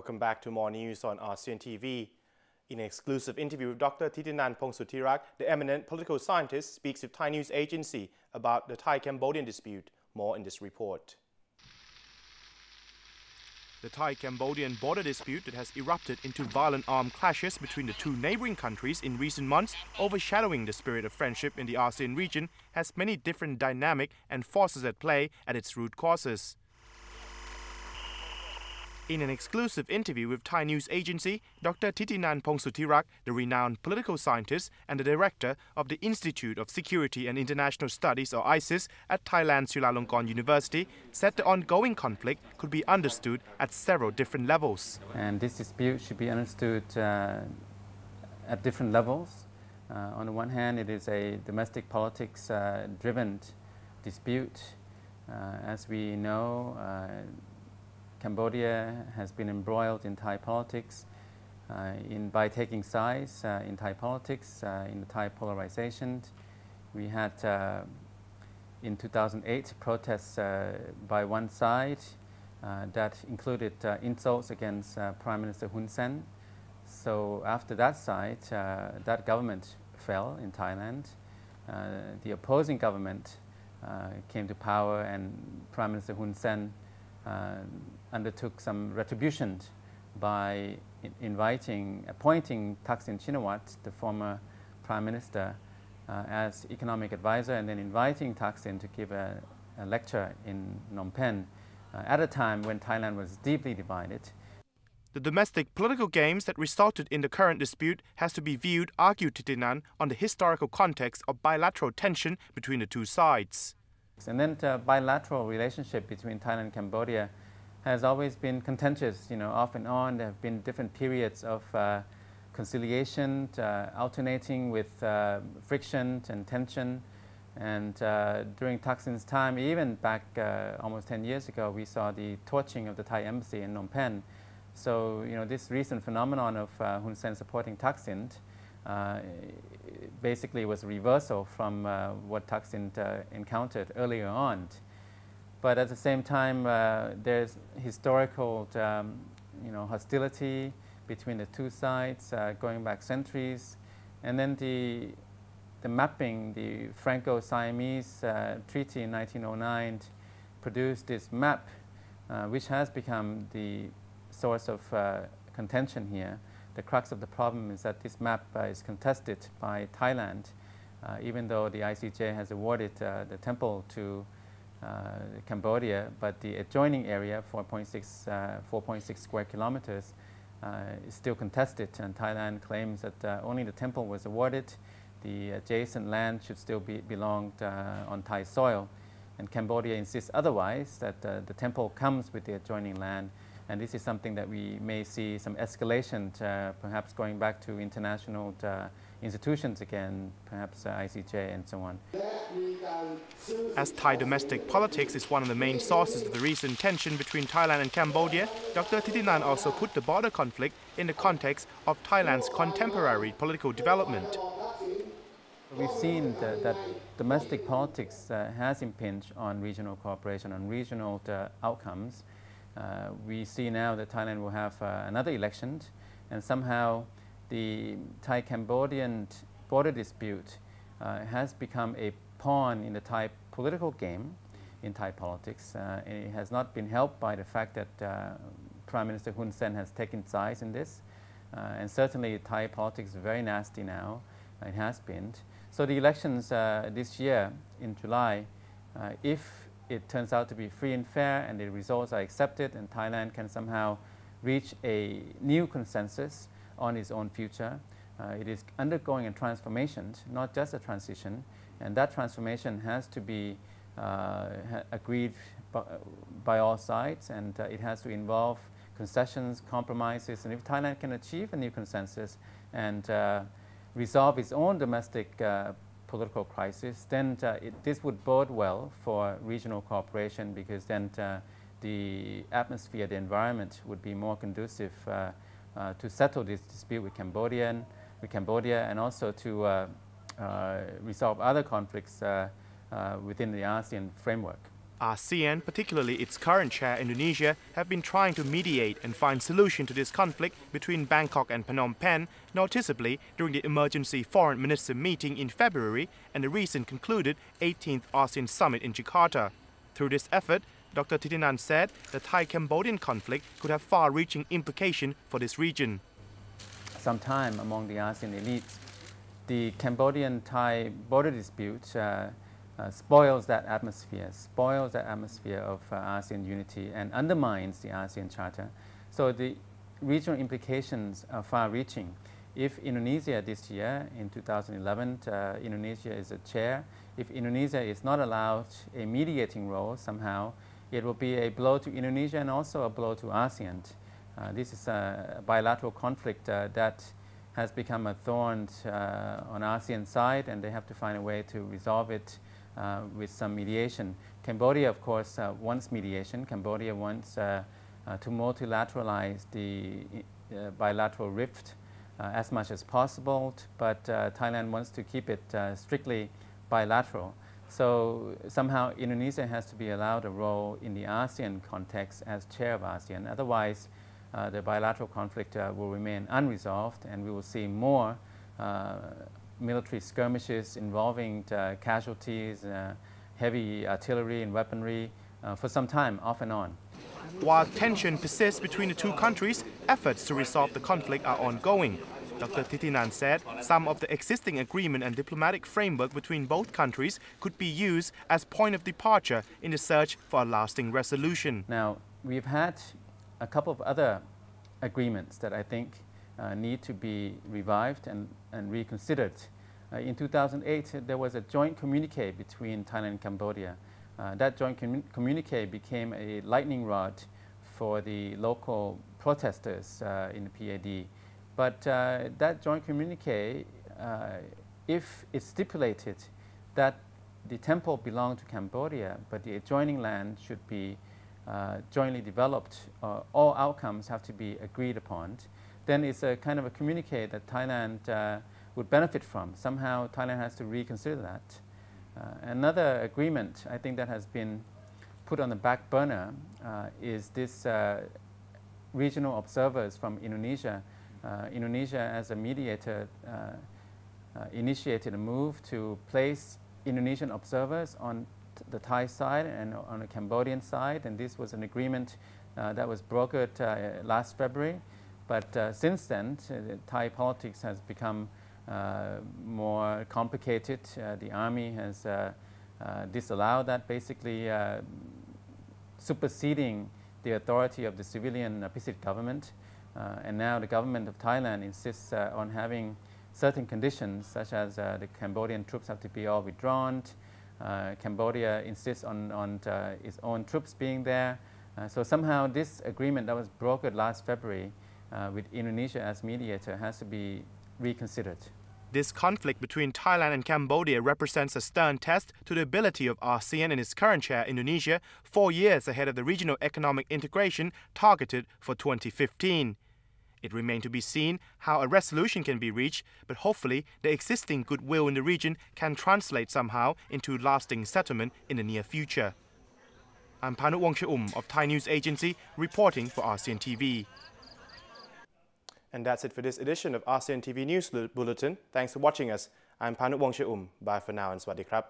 Welcome back to more news on ASEAN TV. In an exclusive interview with Dr. Thitinan Pongsudhirak, the eminent political scientist speaks with Thai news agency about the Thai-Cambodian dispute. More in this report. The Thai-Cambodian border dispute that has erupted into violent armed clashes between the two neighboring countries in recent months, overshadowing the spirit of friendship in the ASEAN region, has many different dynamic and forces at play at its root causes. In an exclusive interview with Thai news agency, Dr. Thitinan Pongsudhirak, the renowned political scientist and the director of the Institute of Security and International Studies, or ISIS, at Thailand's Chulalongkorn University, said the ongoing conflict could be understood at several different levels. And this dispute should be understood at different levels. On the one hand, it is a domestic politics driven dispute. As we know, Cambodia has been embroiled in Thai politics by taking sides in Thai politics, in the Thai polarization. We had in 2008 protests by one side that included insults against Prime Minister Hun Sen. So after that side, that government fell in Thailand. The opposing government came to power, and Prime Minister Hun Sen undertook some retribution by appointing Thaksin Shinawatra, the former Prime Minister, as economic advisor, and then inviting Thaksin to give a lecture in Phnom Penh at a time when Thailand was deeply divided. The domestic political games that resulted in the current dispute has to be viewed, argued Thitinan, on the historical context of bilateral tension between the two sides. And then the bilateral relationship between Thailand and Cambodia has always been contentious, off and on. There have been different periods of conciliation, alternating with friction and tension. And during Thaksin's time, even back almost 10 years ago, we saw the torching of the Thai embassy in Phnom Penh. So, this recent phenomenon of Hun Sen supporting Thaksin basically was a reversal from what Thaksin encountered earlier on. But at the same time, there's historical hostility between the two sides going back centuries. And then the mapping, the Franco-Siamese Treaty in 1909 produced this map, which has become the source of contention here. The crux of the problem is that this map is contested by Thailand, even though the ICJ has awarded the temple to Cambodia, but the adjoining area, 4.6 square kilometers, is still contested, and Thailand claims that only the temple was awarded. The adjacent land should still belong on Thai soil, and Cambodia insists otherwise, that the temple comes with the adjoining land. And this is something that we may see some escalation, perhaps going back to international institutions again, perhaps ICJ and so on. As Thai domestic politics is one of the main sources of the recent tension between Thailand and Cambodia, Dr. Thitinan also put the border conflict in the context of Thailand's contemporary political development. We've seen that domestic politics has impinged on regional cooperation, on regional outcomes. We see now that Thailand will have another election, and somehow the Thai-Cambodian border dispute has become a pawn in the Thai political game, in Thai politics. It has not been helped by the fact that Prime Minister Hun Sen has taken sides in this, and certainly Thai politics is very nasty now. It has been. So the elections this year in July, if it turns out to be free and fair and the results are accepted and Thailand can somehow reach a new consensus on its own future, it is undergoing a transformation, not just a transition, and that transformation has to be agreed by all sides, and it has to involve concessions, compromises, and if Thailand can achieve a new consensus and resolve its own domestic political crisis, then this would bode well for regional cooperation, because then the atmosphere, the environment would be more conducive to settle this dispute with Cambodia, and also to resolve other conflicts within the ASEAN framework. ASEAN, particularly its current chair Indonesia, have been trying to mediate and find solution to this conflict between Bangkok and Phnom Penh, noticeably during the emergency foreign minister meeting in February and the recent concluded 18th ASEAN summit in Jakarta. Through this effort, Dr. Thitinan said the Thai-Cambodian conflict could have far-reaching implications for this region. Sometime among the ASEAN elites, the Cambodian-Thai border dispute spoils that atmosphere of ASEAN unity and undermines the ASEAN Charter. So the regional implications are far-reaching. If Indonesia this year, in 2011, Indonesia is a chair, if Indonesia is not allowed a mediating role somehow, it will be a blow to Indonesia and also a blow to ASEAN. This is a bilateral conflict that has become a thorn on ASEAN side, and they have to find a way to resolve it with some mediation. Cambodia, of course, wants mediation. Cambodia wants to multilateralize the bilateral rift as much as possible, but Thailand wants to keep it strictly bilateral. So somehow Indonesia has to be allowed a role in the ASEAN context as chair of ASEAN. Otherwise, the bilateral conflict will remain unresolved, and we will see more military skirmishes involving casualties, heavy artillery and weaponry for some time, off and on. While tension persists between the two countries, efforts to resolve the conflict are ongoing. Dr. Thitinan said some of the existing agreement and diplomatic framework between both countries could be used as point of departure in the search for a lasting resolution. Now, we've had a couple of other agreements that I think need to be revived and reconsidered. In 2008, there was a joint communique between Thailand and Cambodia. That joint communique became a lightning rod for the local protesters in the PAD. But that joint communique, if it stipulated that the temple belonged to Cambodia, but the adjoining land should be jointly developed, all outcomes have to be agreed upon, then it's a kind of a communique that Thailand would benefit from. Somehow Thailand has to reconsider that. Another agreement I think that has been put on the back burner is this regional observers from Indonesia. Indonesia, as a mediator, initiated a move to place Indonesian observers on the Thai side and on the Cambodian side, and this was an agreement that was brokered last February. But since then, Thai politics has become more complicated. The army has disallowed that, basically superseding the authority of the civilian PISIT government. And now the government of Thailand insists on having certain conditions, such as the Cambodian troops have to be all withdrawn. Cambodia insists on its own troops being there. So somehow this agreement that was brokered last February with Indonesia as mediator has to be reconsidered. This conflict between Thailand and Cambodia represents a stern test to the ability of ASEAN and its current chair, Indonesia, 4 years ahead of the regional economic integration targeted for 2015. It remains to be seen how a resolution can be reached, but hopefully the existing goodwill in the region can translate somehow into lasting settlement in the near future. I'm Panu Wongcha-um of Thai News Agency, reporting for ASEAN TV. And that's it for this edition of ASEAN TV News Bulletin. Thanks for watching us. I'm Panu Wongcha-um. Bye for now and Swadee krap.